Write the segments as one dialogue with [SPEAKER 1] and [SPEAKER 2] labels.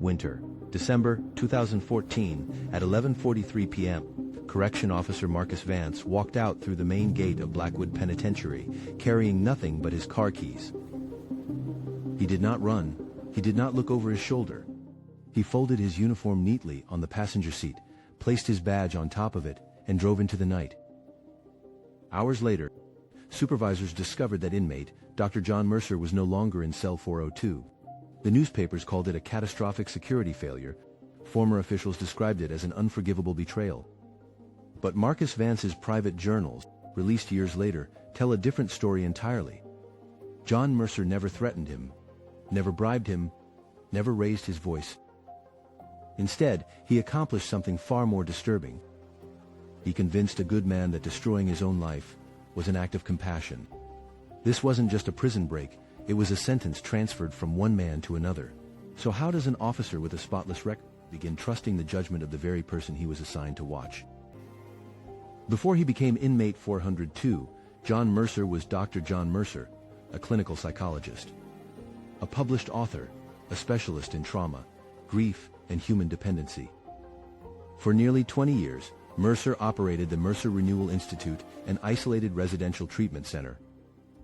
[SPEAKER 1] winter, December 2014, at 11:43 p.m., Correction Officer Marcus Vance walked out through the main gate of Blackwood Penitentiary, carrying nothing but his car keys. He did not run. He did not look over his shoulder. He folded his uniform neatly on the passenger seat, placed his badge on top of it, and drove into the night. Hours later, supervisors discovered that inmate Dr. John Mercer was no longer in cell 402. The newspapers called it a catastrophic security failure. Former officials described it as an unforgivable betrayal. But Marcus Vance's private journals, released years later, tell a different story entirely. John Mercer never threatened him, never bribed him, never raised his voice. Instead, he accomplished something far more disturbing. He convinced a good man that destroying his own life was an act of compassion. This wasn't just a prison break, it was a sentence transferred from one man to another. So how does an officer with a spotless record begin trusting the judgment of the very person he was assigned to watch? Before he became Inmate 402, John Mercer was Dr. John Mercer, a clinical psychologist, a published author, a specialist in trauma, grief, and human dependency. For nearly 20 years, Mercer operated the Mercer Renewal Institute, an isolated residential treatment center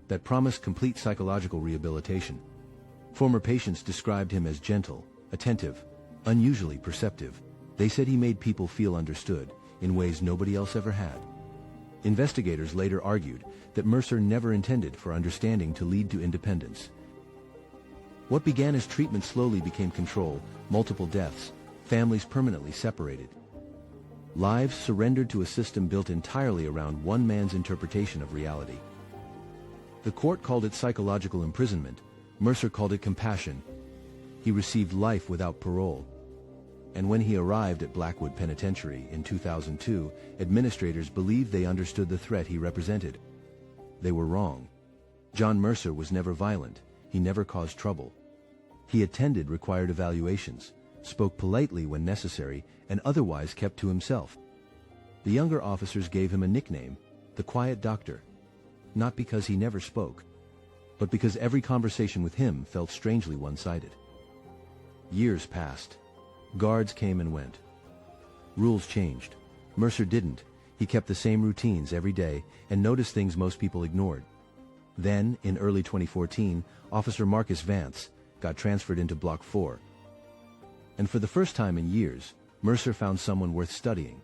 [SPEAKER 1] that promised complete psychological rehabilitation. Former patients described him as gentle, attentive, unusually perceptive. They said he made people feel understood in ways nobody else ever had. Investigators later argued that Mercer never intended for understanding to lead to independence. What began as treatment slowly became control, multiple deaths, families permanently separated. Lives surrendered to a system built entirely around one man's interpretation of reality. The court called it psychological imprisonment. Mercer called it compassion. He received life without parole. And when he arrived at Blackwood Penitentiary in 2002, administrators believed they understood the threat he represented. They were wrong. John Mercer was never violent. He never caused trouble. He attended required evaluations, spoke politely when necessary, and otherwise kept to himself. The younger officers gave him a nickname, the Quiet Doctor, not because he never spoke, but because every conversation with him felt strangely one-sided. Years passed. Guards came and went. Rules changed. Mercer didn't. He kept the same routines every day and noticed things most people ignored. Then, in early 2014, Officer Marcus Vance got transferred into Block 4. And for the first time in years, Mercer found someone worth studying.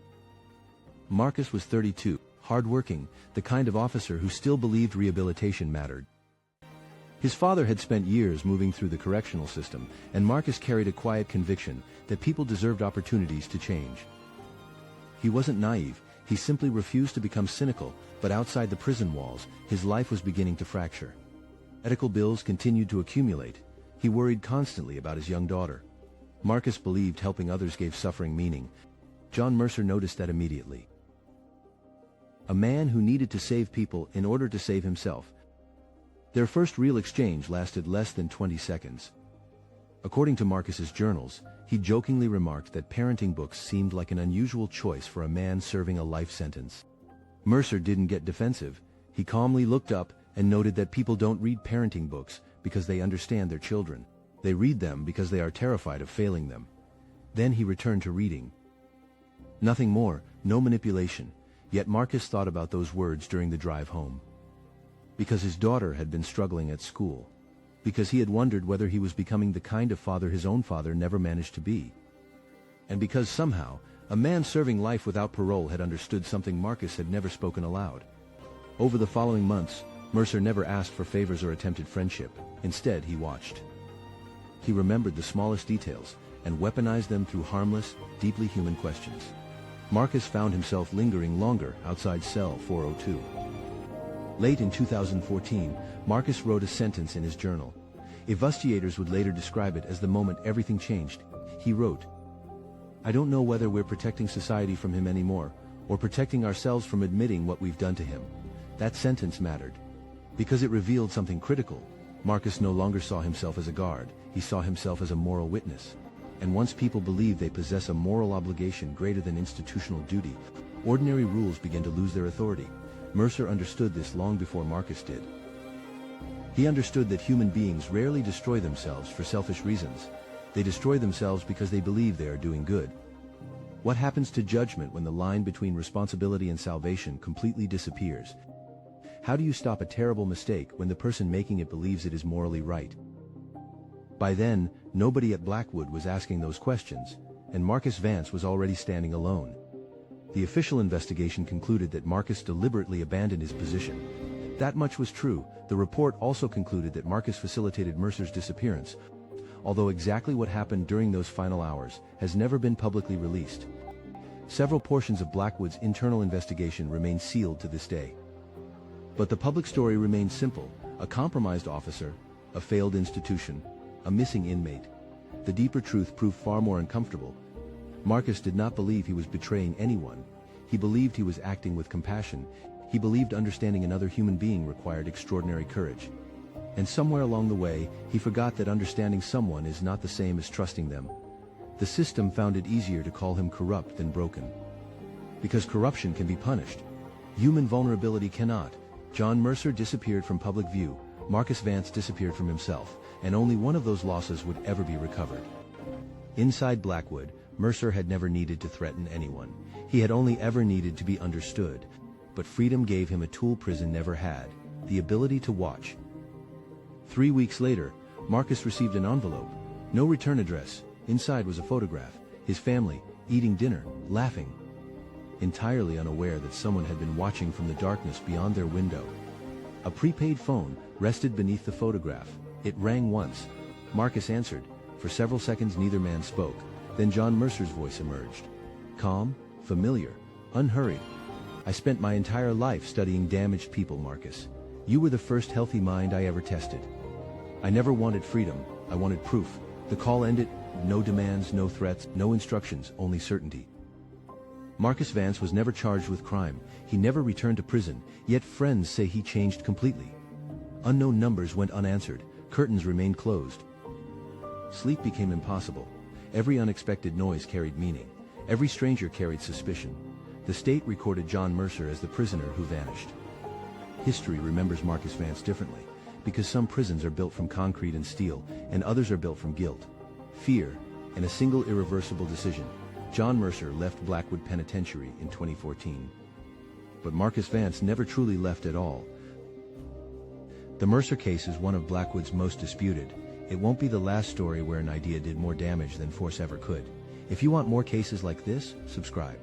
[SPEAKER 1] Marcus was 32, hardworking, the kind of officer who still believed rehabilitation mattered. His father had spent years moving through the correctional system, and Marcus carried a quiet conviction that people deserved opportunities to change. He wasn't naive, he simply refused to become cynical, but outside the prison walls, his life was beginning to fracture. Medical bills continued to accumulate. He worried constantly about his young daughter. Marcus believed helping others gave suffering meaning. John Mercer noticed that immediately. A man who needed to save people in order to save himself. Their first real exchange lasted less than 20 seconds. According to Marcus's journals, he jokingly remarked that parenting books seemed like an unusual choice for a man serving a life sentence. Mercer didn't get defensive. He calmly looked up and noted that people don't read parenting books because they understand their children. They read them because they are terrified of failing them. Then he returned to reading. Nothing more, no manipulation. Yet Marcus thought about those words during the drive home. Because his daughter had been struggling at school. Because he had wondered whether he was becoming the kind of father his own father never managed to be. And because somehow, a man serving life without parole had understood something Marcus had never spoken aloud. Over the following months, Mercer never asked for favors or attempted friendship. Instead, he watched. He remembered the smallest details and weaponized them through harmless, deeply human questions. Marcus found himself lingering longer outside cell 402. Late in 2014, Marcus wrote a sentence in his journal. Investigators would later describe it as the moment everything changed. He wrote, "I don't know whether we're protecting society from him anymore, or protecting ourselves from admitting what we've done to him." That sentence mattered, because it revealed something critical. Marcus no longer saw himself as a guard, he saw himself as a moral witness. And once people believe they possess a moral obligation greater than institutional duty, ordinary rules begin to lose their authority. Mercer understood this long before Marcus did. He understood that human beings rarely destroy themselves for selfish reasons. They destroy themselves because they believe they are doing good. What happens to judgment when the line between responsibility and salvation completely disappears? How do you stop a terrible mistake when the person making it believes it is morally right? By then, nobody at Blackwood was asking those questions, and Marcus Vance was already standing alone. The official investigation concluded that Marcus deliberately abandoned his position. That much was true. The report also concluded that Marcus facilitated Mercer's disappearance, although exactly what happened during those final hours has never been publicly released. Several portions of Blackwood's internal investigation remain sealed to this day. But the public story remains simple: a compromised officer, a failed institution, a missing inmate. The deeper truth proved far more uncomfortable. Marcus did not believe he was betraying anyone. He believed he was acting with compassion. He believed understanding another human being required extraordinary courage. And somewhere along the way, he forgot that understanding someone is not the same as trusting them. The system found it easier to call him corrupt than broken. Because corruption can be punished. Human vulnerability cannot. John Mercer disappeared from public view. Marcus Vance disappeared from himself, and only one of those losses would ever be recovered. Inside Blackwood, Mercer had never needed to threaten anyone. He had only ever needed to be understood. But freedom gave him a tool prison never had: the ability to watch. 3 weeks later, Marcus received an envelope. No return address. Inside was a photograph. His family, eating dinner, laughing. Entirely unaware that someone had been watching from the darkness beyond their window. A prepaid phone rested beneath the photograph. It rang once. Marcus answered. For several seconds neither man spoke. Then John Mercer's voice emerged. Calm, familiar, unhurried. I spent my entire life studying damaged people, Marcus. You were the first healthy mind I ever tested. I never wanted freedom, I wanted proof. The call ended. No demands, no threats, no instructions, only certainty. Marcus Vance was never charged with crime. He never returned to prison, yet friends say he changed completely. Unknown numbers went unanswered. Curtains remained closed. Sleep became impossible. Every unexpected noise carried meaning. Every stranger carried suspicion. The state recorded John Mercer as the prisoner who vanished. History remembers Marcus Vance differently, because some prisons are built from concrete and steel, and others are built from guilt, fear, and a single irreversible decision. John Mercer left Blackwood Penitentiary in 2014. But Marcus Vance never truly left at all. The Mercer case is one of Blackwood's most disputed. It won't be the last story where an idea did more damage than force ever could. If you want more cases like this, subscribe.